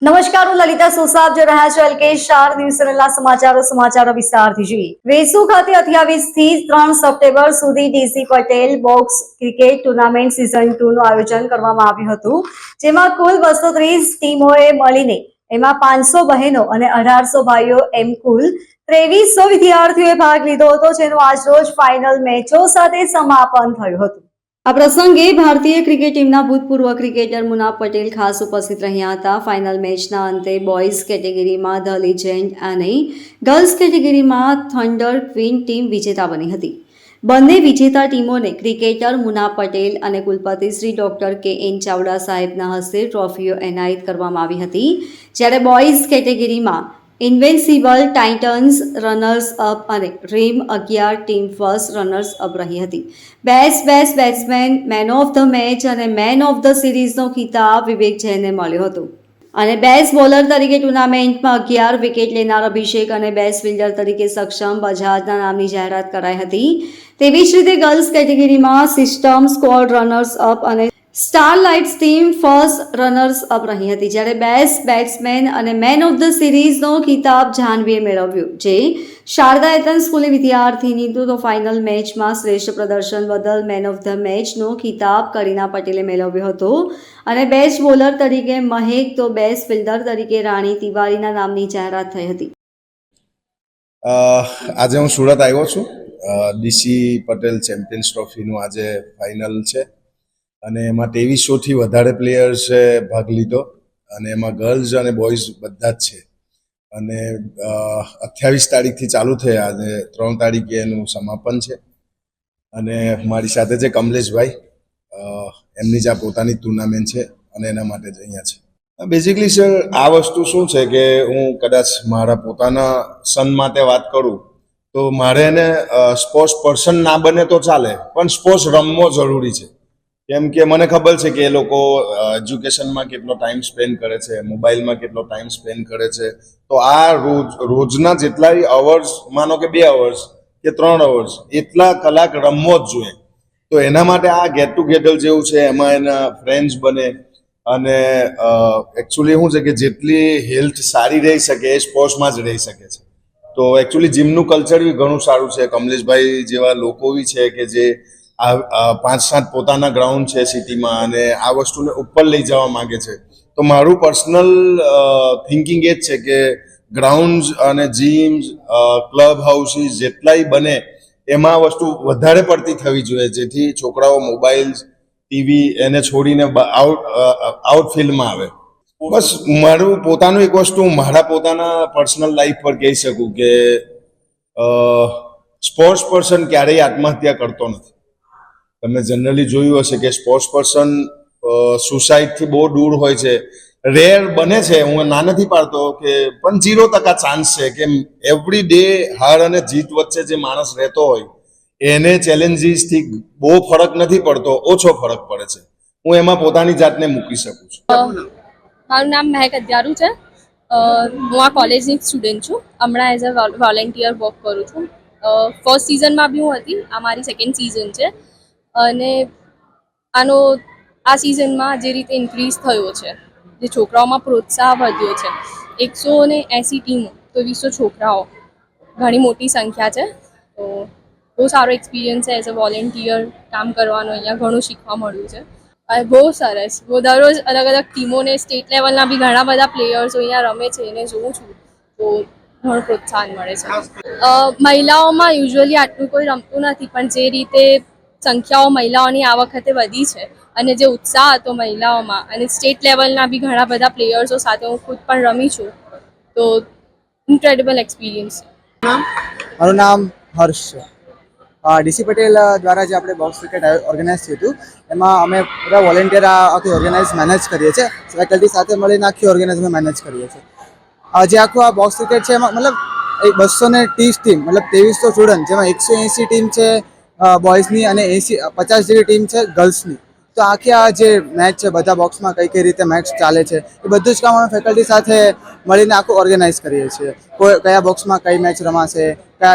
નમસ્કાર, હું લલિતા સોસા આપ જોઈ રહ્યા છો એલકે સ્ટાર ન્યૂઝ ચેનલના સમાચારો વિસ્તારથી જોઈએ. વેસુ ખાતે 28 થી 3 સપ્ટેમ્બર સુધી DC Patel box cricket tournament season 2 નું આયોજન કરવામાં આવ્યું હતું, જેમાં કુલ 230 ટીમોએ મળીને એમાં 500 બહેનો અને 1800 ભાઈઓ એમ કુલ 2300 વિદ્યાર્થીઓએ ભાગ લીધો હતો, જેનું આજરોજ ફાઇનલ મેચો સાથે સમાપન થયું હતું. આ પ્રસંગે ભારતીય ક્રિકેટ ટીમના ભૂતપૂર્વ ક્રિકેટર મુનાફ પટેલ ખાસ ઉપસ્થિત રહ્યા હતા. ફાઇનલ મેચના અંતે બોયઝ કેટેગરીમાં ધ લિજેન્ડ અને ગર્લ્સ કેટેગરીમાં થંડર ક્વીન ટીમ વિજેતા બની હતી. બંને વિજેતા ટીમોને ક્રિકેટર મુનાફ પટેલ અને કુલપતિ શ્રી ડોક્ટર કે.એન. ચાવડા સાહેબના હસ્તે ટ્રોફીઓ એનાયત કરવામાં આવી હતી. જ્યારે બોયઝ કેટેગરીમાં ઇન્વેન્સિબલ ટાઇટન્સ રનર્સ અપ અને dream 11 team first runners up રહી હતી. Best batsman, man of the match અને મેન ઓફ ધ સિરીઝનો ખિતાબ વિવેક જૈનને મળ્યો હતો અને બેસ્ટ બોલર તરીકે ટુર્નામેન્ટમાં 11 વિકેટ લેનાર અભિષેક અને બેસ્ટ ફિલ્ડર તરીકે સક્ષમ બજાજના નામની જાહેરાત કરાઈ હતી. તેવી જ રીતે ગર્લ્સ કેટેગરીમાં સિસ્ટમ સ્કોર રનર્સ અપ અને સ્ટારલાઇટ્સ ટીમ ફર્સ્ટ રનર્સ અપ રહી હતી. જ્યારે બેસ્ટ બેટ્સમેન અને મેન ઓફ ધ સિરીઝનો ખિતાબ જાહ્નવીએ મેળવ્યો, જે શારદા એતન સ્કૂલની વિદ્યાર્થીની. તો ફાઇનલ મેચમાં શ્રેષ્ઠ પ્રદર્શન બદલ મેન ઓફ ધ મેચનો ખિતાબ કરીના પટેલે મેળવ્યો હતો અને બેસ્ટ બોલર તરીકે મહેક, તો બેસ્ટ ફિલ્ડર તરીકે રાણી તિવારીના નામની જાહેરાત થઈ હતી. આજે હું સુરત આવ્યો છું. ડીસી પટેલ ચેમ્પિયન્સ ટ્રોફીનું આજે ફાઇનલ છે અને એમાં 2300 થી વધારે પ્લેયર્સે ભાગ લીધો અને એમાં ગર્લ્સ અને બોયઝ બધા જ છે. અને 28 તારીખથી ચાલુ થયા અને 3 તારીખે એનું સમાપન છે. અને મારી સાથે છે કમલેશભાઈ, એમની જ આ પોતાની ટુર્નામેન્ટ છે અને એના માટે જ અહીંયા છે. બેઝિકલી સર, આ વસ્તુ શું છે કે હું કદાચ મારા પોતાના સન માટે વાત કરું તો મારે એને સ્પોર્ટ્સ પર્સન ના બને તો ચાલે, પણ સ્પોર્ટ્સ રમવો જરૂરી છે. કેમ કે મને ખબર છે કે એ લોકો એજ્યુકેશનમાં કેટલો ટાઈમ સ્પેન્ડ કરે છે, મોબાઈલમાં કેટલો ટાઈમ સ્પેન્ડ કરે છે. તો આ રોજના જેટલા અવર્સ, માનો કે 2 અવર્સ કે 3 અવર્સ, એટલા કલાક રમવો જ જોઈએ. તો એના માટે આ ગેટ ટુગેધર જેવું છે, એમાં એના ફ્રેન્ડ્સ બને અને એકચ્યુઅલી શું છે કે જેટલી હેલ્થ સારી રહી શકે એ સ્પોર્ટ્સમાં જ રહી શકે છે. તો એકચ્યુઅલી જીમનું કલ્ચર બી ઘણું સારું છે. કમલેશભાઈ જેવા લોકો બી છે કે જે 5-7 પોતાના ગ્રાઉન્ડ છે સિટીમાં અને આ વસ્તુને ઉપર લઈ જવા માંગે છે. તો મારું પર્સનલ થિંકિંગ એ જ છે કે ગ્રાઉન્ડ અને જીમ્સ, ક્લબ હાઉસીસ જેટલાય બને એમાં વસ્તુ વધારે પડતી થવી જોઈએ, જેથી છોકરાઓ મોબાઈલ, ટીવી એને છોડીને આઉટફિલ્ડમાં આવે. બસ મારું પોતાનું એક વસ્તુ મારા પોતાના પર્સનલ લાઈફ પર કહી શકું કે સ્પોર્ટ્સ પર્સન ક્યારેય આત્મહત્યા કરતો નથી. તમે જનરલી જોયું હશે કે સ્પોર્ટ્સ પર્સન સુસાઇડથી બહુ દૂર હોય છે. રેર બને છે, હું ના નથી પાડતો કે, પણ 0% ચાન્સ છે કે એવરી ડે હાર અને જીત વચ્ચે જે માણસ રહેતો હોય એને ચેલેન્જીસથી બહુ ફરક નથી પડતો, ઓછો ફરક પડે છે. હું એમાં પોતાની જાતને મૂકી શકું છું. મારું નામ મહેક અધ્યારુ છે. હું આ કોલેજની સ્ટુડન્ટ છું. હમણાં એઝ અ વોલેન્ટિયર વર્ક કરું છું. ફર્સ્ટ સિઝનમાં બી હું હતી, આ મારી સેકન્ડ સિઝન છે. અને આ સિઝનમાં જે રીતે ઇન્ક્રીઝ થયો છે, જે છોકરાઓમાં પ્રોત્સાહ વધ્યો છે, 180 ટીમો તો 200 છોકરાઓ, ઘણી મોટી સંખ્યા છે. તો બહુ સારો એક્સપિરિયન્સ છે એઝ અ વોલેન્ટિયર કામ કરવાનો. અહીંયા ઘણું શીખવા મળ્યું છે. બહુ સરસ. હું દરરોજ અલગ અલગ ટીમોને, સ્ટેટ લેવલના બી ઘણા બધા પ્લેયર્સો અહીંયા રમે છે, એને જોઉં છું તો ઘણું પ્રોત્સાહન મળે છે. મહિલાઓમાં યુઝ્યુઅલી આટલું કોઈ રમતું નથી, પણ જે રીતે સંખ્યાઓ મહિલાઓની આ વખતે વધી છે અને જે ઉત્સાહ હતો મહિલાઓમાં, અને સ્ટેટ લેવલના બી ઘણા બધા પ્લેયર્સો સાથે હું ખુદ પણ રમી છું, તો ઇન્ક્રેડિબલ એક્સપિરિયન્સ છે. મારું નામ હર્ષ છે. ડીસી પટેલ દ્વારા જે આપણે બોક્સ ક્રિકેટ ઓર્ગેનાઇઝ થયું હતું, એમાં અમે બધા વોલેન્ટિયર આખી ઓર્ગેનાઇઝ મેનેજ કરીએ છીએ. ફેકલ્ટી સાથે મળીને આખી ઓર્ગેનાઇઝ અમે મેનેજ કરીએ છીએ. જે આખું આ બોક્સ ક્રિકેટ છે એમાં મતલબ 230 ટીમ, મતલબ 2300 સ્ટુડન્ટ, જેમાં 180 ટીમ છે બોયઝની અને 50 જેવી ટીમ છે ગર્લ્સની. તો આખી આ જે મેચ છે, બધા બોક્સમાં કઈ રીતે મેચ ચાલે છે, એ બધું જ કામ અમે ફેકલ્ટી સાથે મળીને આખું ઓર્ગેનાઇઝ કરીએ છીએ. કયા બોક્સમાં કઈ મેચ રમાશે,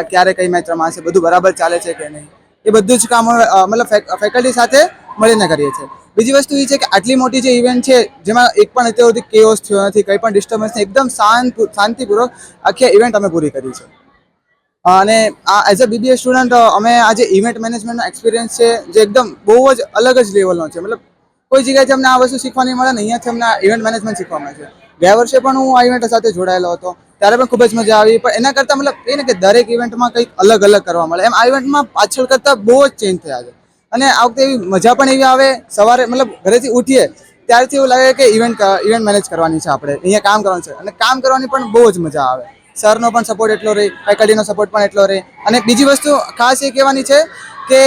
ક્યારે કઈ મેચ રમાશે, બધું બરાબર ચાલે છે કે નહીં, એ બધું જ કામ મતલબ ફેકલ્ટી સાથે મળીને કરીએ છીએ. બીજી વસ્તુ એ છે કે આટલી મોટી જે ઇવેન્ટ છે જેમાં એક પણ અત્યાર સુધી કેઓસ થયો નથી, કંઈ પણ ડિસ્ટર્બન્સ નહીં, એકદમ શાંતિપૂર્વક આખી ઇવેન્ટ અમે પૂરી કરી છે. અને આ એઝ અ બીબીએ સ્ટુડન્ટ અમે આ જે ઇવેન્ટ મેનેજમેન્ટનો એક્સપિરિયન્સ છે જે એકદમ બહુ જ અલગ જ લેવલનો છે. મતલબ કોઈ જગ્યાએથી અમને આ વસ્તુ શીખવા નહીં મળે ને અહીંયાથી અમને ઇવેન્ટ મેનેજમેન્ટ શીખવા મળે છે. ગયા વર્ષે પણ હું આ ઇવેન્ટ સાથે જોડાયેલો હતો, ત્યારે પણ ખૂબ જ મજા આવી. પણ એના કરતાં મતલબ એ ને કે દરેક ઇવેન્ટમાં કંઈક અલગ અલગ કરવા મળે, એમ આ ઇવેન્ટમાં પાછળ કરતાં બહુ જ ચેન્જ થયા છે. અને આ વખતે એવી મજા પણ એવી આવે, સવારે મતલબ ઘરેથી ઉઠીએ ત્યારથી એવું લાગે કે ઇવેન્ટ મેનેજ કરવાની છે, આપણે અહીંયા કામ કરવાનું છે. અને કામ કરવાની પણ બહુ જ મજા આવે. સરનો પણ સપોર્ટ એટલો રહે, ફેકલ્ટીનો સપોર્ટ પણ એટલો રહે. અને બીજી વસ્તુ ખાસ એ કહેવાની છે કે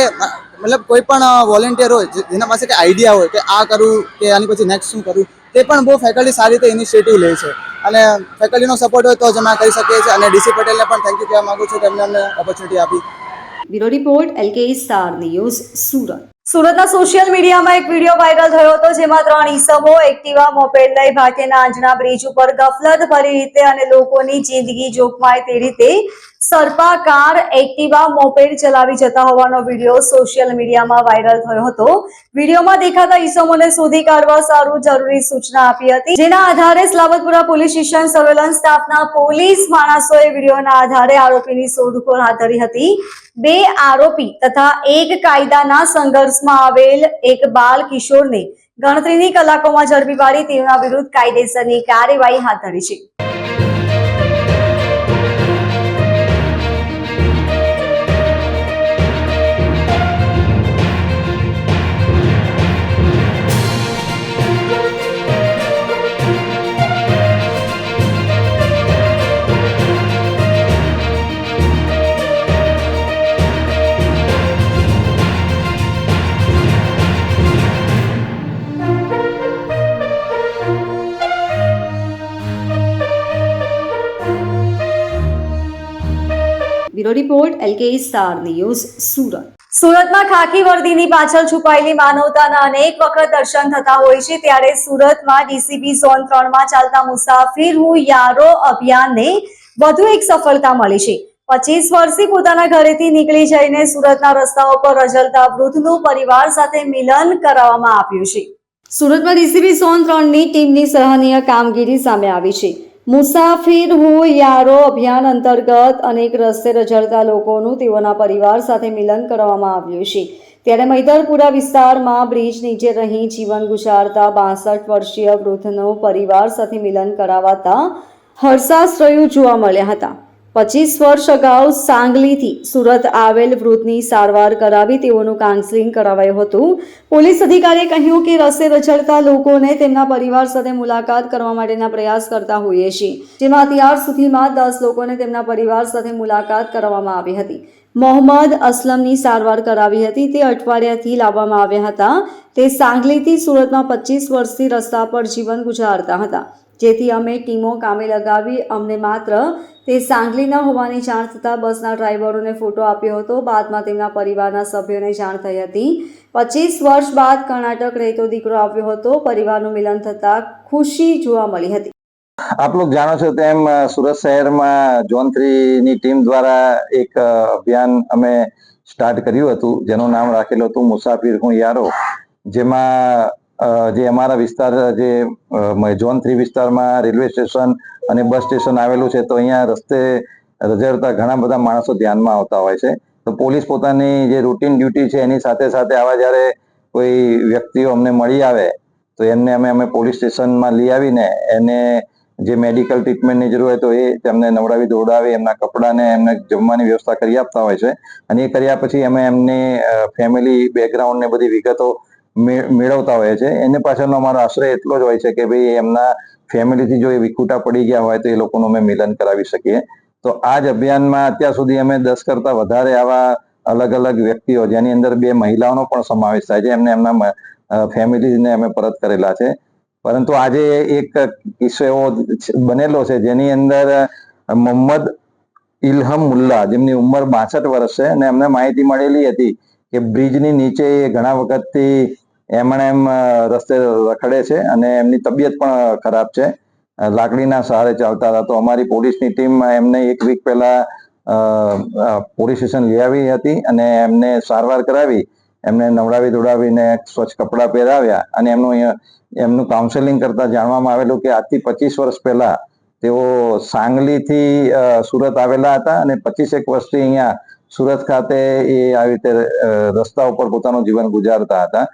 મતલબ કોઈ પણ વોલેન્ટિયર હોય જેના પાસે કંઈ આઈડિયા હોય કે આ કરું કે આની પછી નેક્સ્ટ શું કરું, તે પણ બહુ ફેકલ્ટી સારી રીતે ઇનિશિયેટિવ લે છે. અને ફેકલ્ટીનો સપોર્ટ હોય તો જ અમે આ કરી શકીએ છીએ. અને ડીસી પટેલને પણ થેન્ક યુ કહેવા માગું છું કે એમને અમને ઓપોર્ચ્યુનિટી આપી. Bureau report LK star news Surat. સુરતના સોશિયલ મીડિયામાં એક વિડીયો વાયરલ થયો હતો, જેમાં 3 ઈસમો એક્ટિવા મોપેડ લઈ ભાટિયાના આંજણા બ્રિજ ઉપર ગફલત ભરી રીતે અને લોકોની જિંદગી જોખમાય તે રીતે સર્પાકાર એક્ટિવા મોપેડ ચલાવી જતા હોવાનો વિડીયો સોશિયલ મીડિયામાં વાયરલ થયો હતો. વિડીયોમાં દેખાતા ઈસમોને શોધી કાઢવા સારું જરૂરી સૂચના આપી હતી, જેના આધારે સ્લાબતપુરા પોલીસ સ્ટેશન સર્વેલન્સ સ્ટાફના પોલીસ માણસોએ વિડીયોના આધારે આરોપીની શોધખોળ હાથ ધરી હતી. 2 આરોપી તથા એક કાયદાના સંઘર્ષમાં આવેલ એક બાલ કિશોરને ગણતરીની કલાકોમાં ઝડપી પાડી તેના વિરુદ્ધ કાયદેસરની કાર્યવાહી હાથ ધરી છે. Bureau report LK star news Surat. સુરતમાં ખાકી વર્દીની પાછળ છુપાયેલી માનવતાના અનેક વખત દર્શન થતા હોય છે, ત્યારે સુરતમાં ડીસીપી ઝોન 3 માં ચાલતા મુસાફિર હું યારો અભિયાનને વધુ એક સફળતા મળી છે. 25 વર્ષથી પોતાના ઘરેથી નીકળી જઈને સુરતના રસ્તાઓ પર રઝળતા વૃદ્ધનું પરિવાર સાથે મિલન કરાવવામાં આવ્યું છે. સુરતમાં ડીસીપી ઝોન 3 ની ટીમની સરાહનીય કામગીરી સામે આવી છે. મુસાફિર હું યારો અભિયાન અંતર્ગત અનેક રસ્તે રઝળતા લોકોનું તેઓના પરિવાર સાથે મિલન કરવામાં આવ્યું છે. ત્યારે મૈદરપુરા વિસ્તારમાં બ્રિજ નીચે રહી જીવન ગુજારતા 62 વર્ષીય વૃદ્ધનું પરિવાર સાથે મિલન કરાવાતા હર્ષાશ્રયો જોવા મળ્યા હતા. 25 વર્ષ અગાઉ સાંગલીથી સુરત આવેલ વૃદ્ધની સારવાર કરાવી તેઓનું કાઉન્સેલિંગ કરાવાયું હતું. પોલીસ અધિકારીએ કહ્યું કે રસ્તે રઝળતા લોકોને તેમના પરિવાર સાથે મુલાકાત કરવા માટેના પ્રયાસ કરતા હોઈએ છીએ, જેમાં અત્યાર સુધીમાં 10 લોકોને તેમના પરિવાર સાથે મુલાકાત કરવામાં આવી હતી. મોહમ્મદ અસલમની સારવાર કરાવી હતી, તે અઠવાડિયાથી લાવવામાં આવ્યા હતા. તે સાંગલીથી સુરતમાં 25 વર્ષથી રસ્તા પર જીવન ગુજારતા હતા, જેથી અમે ટીમો કામે લગાવી અમને માત્ર તે સાંગલી ન હોવાની જાણ થતાં બસના ડ્રાઈવરોને ફોટો આપ્યો હતો. બાદમાં તેમના પરિવારના સભ્યોને જાણ થઈ હતી. 25 વર્ષ બાદ કર્ણાટક રહેતો દીકરો આવ્યો હતો. પરિવારનું મિલન થતાં ખુશી જોવા મળી હતી. આપ લોકો જાણો છો તેમ સુરત શહેરમાં ઝોન 3 ની ટીમ દ્વારા એક અભિયાન અમે સ્ટાર્ટ કર્યું હતું, જેનું નામ રાખેલું હતું મુસાફિર હું યારો. જેમાં જે અમારા વિસ્તાર જે ઝોન 3 વિસ્તારમાં રેલવે સ્ટેશન અને બસ સ્ટેશન આવેલું છે, તો અહીંયા રસ્તે રઝળતા ઘણા બધા માણસો ધ્યાનમાં આવતા હોય છે. તો પોલીસ પોતાની જે રૂટીન ડ્યુટી છે એની સાથે સાથે આવા જ્યારે કોઈ વ્યક્તિઓ અમને મળી આવે તો એમને અમે પોલીસ સ્ટેશનમાં લઈ આવીને એને જે મેડિકલ ટ્રીટમેન્ટની જરૂર હોય તો એ તેમને નવડાવી દોડાવી એમના કપડાને એમને જમવાની વ્યવસ્થા કરી આપતા હોય છે. અને એ કર્યા પછી અમે એમની ફેમિલી બેકગ્રાઉન્ડ ને બધી વિગતો મેળવતા હોય છે. એને પાછળનો અમારો આશ્રય એટલો જ હોય છે કે ભાઈ એમના ફેમિલીથી જો એ વિખૂટા પડી ગયા હોય તો એ લોકોનું અમે મિલન કરાવી શકીએ. તો આ જ અભિયાનમાં અત્યાર સુધી અમે 10 કરતા વધારે આવા અલગ અલગ વ્યક્તિઓ, જેની અંદર 2 મહિલાઓનો પણ સમાવેશ થાય છે, એમને એમના ફેમિલીને અમે પરત કરેલા છે. પરંતુ આજે એક કિસ્સો એવો બનેલો છે જેની અંદર મોહમ્મદ ઇલ્હમ મુલ્લા, જેમની ઉંમર 62 વર્ષ છે, અને એમને માહિતી મળેલી હતી કે બ્રિજની નીચે ઘણા વખતથી એમણે રસ્તે રખડે છે અને એમની તબિયત પણ ખરાબ છે, લાકડીના સહારે ચાલતા હતા. તો અમારી પોલીસની ટીમ એમને 1 વીક પહેલા પોલીસ સ્ટેશન લઈ આવી હતી અને એમને સારવાર કરાવી એમને નવડાવી ધોડાવીને સ્વચ્છ કપડાં પહેરાવ્યા અને એમનું કાઉન્સેલિંગ કરતા જાણવામાં આવેલું કે આજથી 25 વર્ષ પહેલા તેઓ સાંગલીથી સુરત આવેલા હતા અને 25 વર્ષથી અહીંયા સુરત ખાતે એ આવી રીતે રસ્તા ઉપર પોતાનું જીવન ગુજારતા હતા.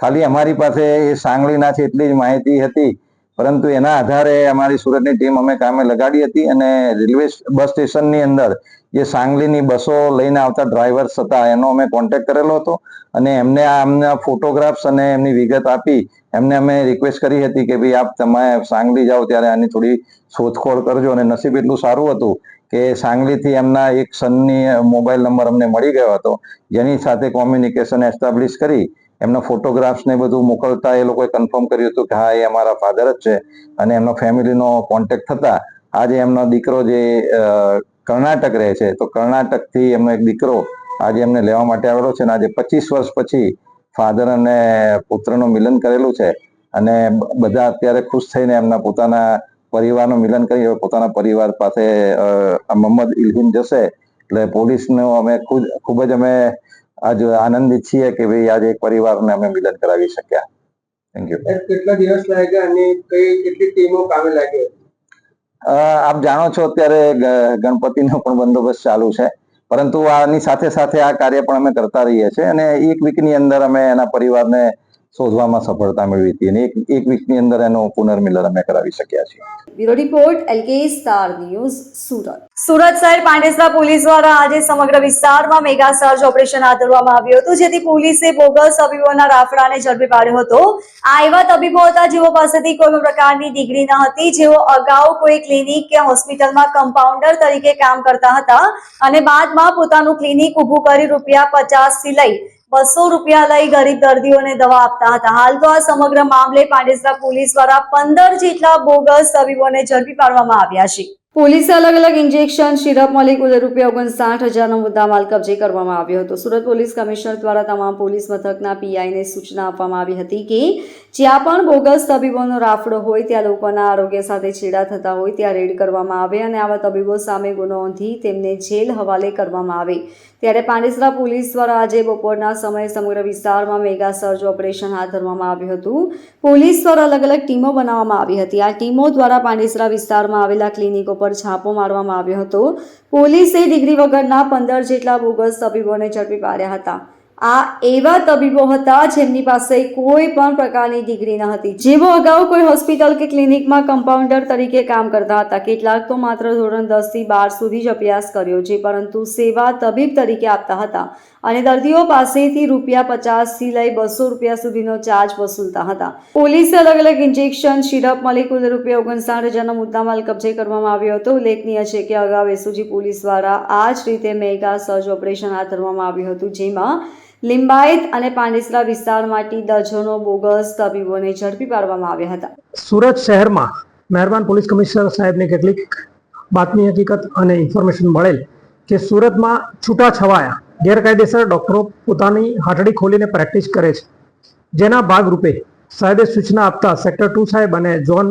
ખાલી અમારી પાસે એ સાંગલીના છે એટલી જ માહિતી હતી, પરંતુ એના આધારે અમારી સુરતની ટીમ અમે કામે લગાડી હતી અને રેલવે બસ સ્ટેશનની અંદર જે સાંગલીની બસો લઈને આવતા ડ્રાઈવર્સ હતા એનો અમે કોન્ટેક્ટ કરેલો હતો અને એમને આમના ફોટોગ્રાફ્સ અને એમની વિગત આપી એમને અમે રિક્વેસ્ટ કરી હતી કે ભાઈ આપ તમે સાંગલી જાઓ ત્યારે આની થોડી શોધખોળ કરજો. અને નસીબ એટલું સારું હતું કે સાંગલીથી એમના એક સનની મોબાઈલ નંબર અમને મળી ગયો હતો, જેની સાથે કોમ્યુનિકેશન એસ્ટાબ્લિશ કરી એમના ફોટોગ્રાફ્સ ને બધું મોકલતા એ લોકોએ કન્ફર્મ કર્યું હતું કે હા એ અમારા ફાધર જ છે. અને એમનો ફેમિલીનો કોન્ટેક્ટ થતા આજે એમનો દીકરો જે કર્ણાટક રહે છે તો કર્ણાટકથી એમનો એક દીકરો આજે એમને લેવા માટે આવેલો છે અને આજે 25 વર્ષ પછી ફાધર અને પુત્રનું મિલન કરેલું છે અને બધા અત્યારે ખુશ થઈને એમના પોતાના પરિવારનું મિલન કરી પોતાના પરિવાર પાસે મોહમ્મદ ઇલ્હીમ જશે. એટલે પોલીસનો અમે ખૂબ જ અમે આજ આનંદિત છીએ કે ભાઈ આજે એક પરિવારને અમે મિલન કરાવી શક્યા. Thank you. કેટલા દિવસ લાગ્યા અને કેટલી ટીમો કામે લાગી? આપ જાણો છો અત્યારે ગણપતિનો પણ બંદોબસ્ત ચાલુ છે, પરંતુ આની સાથે સાથે આ કાર્ય પણ અમે કરતા રહીએ છીએ અને એક વીકની અંદર અમે એના પરિવારને શોધવામાં સફળતા મેળવી હતી અને એક વીકની અંદર એનું પુનર્મિલન અમે કરાવી શક્યા છીએ. Bureau report LK star news Surat. Surat શહેર પાંડેસરા પોલીસ દ્વારા આજે સમગ્ર વિસ્તારમાં મેગા સર્ચ ઓપરેશન હાથ ધરવામાં આવ્યું હતું, જેથી પોલીસે બોગસ તબીબોના રાફડાને ઝડપી પાડ્યો હતો. આ એવા તબીબો હતા જેઓ પાસેથી કોઈ પણ પ્રકારની ડિગ્રી ન હતી, જેઓ અગાઉ કોઈ ક્લિનિક કે હોસ્પિટલમાં કમ્પાઉન્ડર તરીકે કામ કરતા હતા અને બાદમાં પોતાનું ક્લિનિક ઊભું કરી ₹50 થી લઈ ₹200 લઈ ગરીબ દર્દીઓને દવા આપતા હતા. હાલ તો આ સમગ્ર મામલે પાંડેસરા પોલીસ દ્વારા 15 જેટલા બોગસ તબીબોને ઝડપી પાડવામાં આવ્યા છે. પોલીસે અલગ અલગ ઇન્જેક્શન, સિરપ મળી કુલ ₹59,000નો મુદ્દામાલ કબજે કરવામાં આવ્યો હતો. સુરત પોલીસ કમિશનર દ્વારા તમામ પોલીસ મથકના PIને સૂચના આપવામાં આવી હતી કે જ્યાં પણ બોગસ તબીબોનો રાફડો હોય ત્યાં લોકોના આરોગ્ય સાથે છેડા થતા હોય ત્યાં રેડ કરવામાં આવે અને આવા તબીબો સામે ગુનો નોંધી તેમને જેલ હવાલે કરવામાં આવે. ત્યારે પાંડેસરા પોલીસ દ્વારા આજે બપોરના સમયે સમગ્ર વિસ્તારમાં મેગા સર્ચ ઓપરેશન હાથ ધરવામાં આવ્યું હતું. પોલીસ દ્વારા અલગ અલગ ટીમો બનાવવામાં આવી હતી. આ ટીમો દ્વારા પાંડેસરા વિસ્તારમાં આવેલા ક્લિનિકો પર છાપો મારવામાં આવ્યો હતો. પોલીસે ડિગ્રી વગરના 15 જેટલા બોગસ તબીબોને ઝડપી પાડ્યા હતા. આ એવા તબીબો હતા જેમની પાસે કોઈ પણ પ્રકારની ડિગ્રી ન હતી, જેઓ અગાઉ કોઈ હોસ્પિટલ કે ક્લિનિકમાં કમ્પાઉન્ડર તરીકે કામ કરતા હતા. કેટલાક તો માત્ર ધોરણ 10 થી 12 સુધી જ અભ્યાસ કર્યો છે, પરંતુ સેવા તબીબ તરીકે આપતા હતા અને દર્દીઓ પાસેથી ₹50 થી લઈ ₹200 સુધીનો ચાર્જ વસૂલતા હતા. પોલીસે અલગ અલગ ઇન્જેક્શન, સિરપ મળી કુલ ₹59,000નો મુદ્દામાલ કબજે કરવામાં આવ્યો હતો. ઉલ્લેખનીય છે કે અગાઉ SOG પોલીસ દ્વારા આ જ રીતે મેગા સર્ચ ઓપરેશન હાથ ધરવામાં આવ્યું હતું, જેમાં લિંબાયત અને પાંડેસરા વિસ્તારમાંથી ડઝનો બોગસ તબીબોને ઝડપી પાડવામાં આવ્યા હતા. સુરત શહેરમાં મહેરબાન પોલીસ કમિશનર સાહેબને કેટલીક બાતમી હકીકત અને ઇન્ફોર્મેશન મળેલ કે સુરતમાં છૂટાછવાયા ગેરકાયદેસર ડોક્ટરો પોતાની હાટડી ખોલીને પ્રેક્ટિસ કરે છે, જેના ભાગરૂપે સાહેબે સૂચના આપતા સેક્ટર 2 સાહેબ અને ઝોન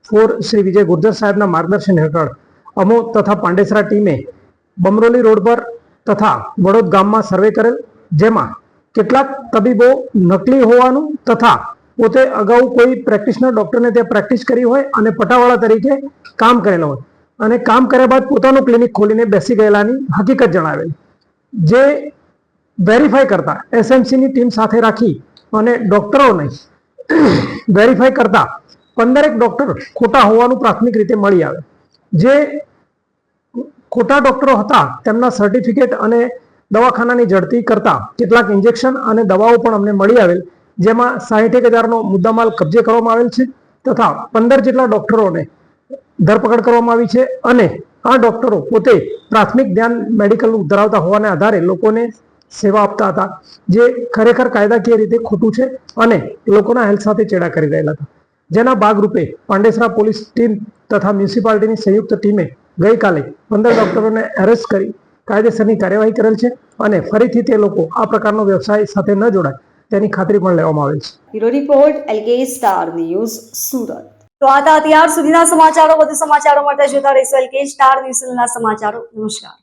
4 શ્રી વિજય ગુર્જર સાહેબના માર્ગદર્શન હેઠળ અમો તથા પાંડેસરા ટીમે બમરોલી રોડ પર તથા વડોદ ગામમાં સર્વે કરેલ, જેમાં કેટલાક તબીબો નકલી હોવાનું તથા પોતે અગાઉ કોઈ પ્રેક્ટિશનર ડોક્ટરને ત્યાં પ્રેક્ટિસ કરી હોય અને પટાવાળા તરીકે કામ કરેલો હોય અને કામ કર્યા બાદ પોતાનું ક્લિનિક ખોલીને બેસી ગયેલાની હકીકત જણાવેલી, જે વેરીફાઈ કરતા SMCની ટીમ સાથે રાખી અને ડોક્ટરોને વેરીફાઈ કરતા 15 ડોક્ટર ખોટા હોવાનું પ્રાથમિક રીતે મળી આવે. જે ખોટા ડોક્ટરો હતા તેમના સર્ટિફિકેટ અને દવાખાનાની ઝડપી કરતા કેટલાક ઇન્જેક્શન અને દવાઓ પણ અમને મળી આવેલ, જેમાં 61,000નો મુદ્દામાલ કબજે કરવામાં આવેલ છે તથા 15 જેટલા ડોક્ટરોને ધરપકડ કરવામાં આવી છે. અને આ ડોક્ટરો પોતે પ્રાથમિક ધ્યાન મેડિકલ ધરાવતા હોવાને આધારે લોકોને સેવા આપતા હતા, જે ખરેખર કાયદાકીય રીતે ખોટું છે અને લોકોના હેલ્થ સાથે ચેડા કરી રહેલા હતા. જેના ભાગરૂપે પાંડેસરા પોલીસ ટીમ તથા મ્યુનિસિપાલિટીની સંયુક્ત ટીમે ગઈકાલે 15 ડોક્ટરોને એરેસ્ટ કરી કાયદેસરની કાર્યવાહી કરેલ છે અને ફરીથી તે લોકો આ પ્રકારનો વ્યવસાય સાથે ન જોડાય તેની ખાતરી પણ લેવામાં આવેલ છે. Bureau report LK star news Surat. તો આ હતા અત્યાર સુધીના સમાચારો. વધુ સમાચારો માટે જોતા રહેશો LK સ્ટાર ન્યૂઝના સમાચારો. નમસ્કાર.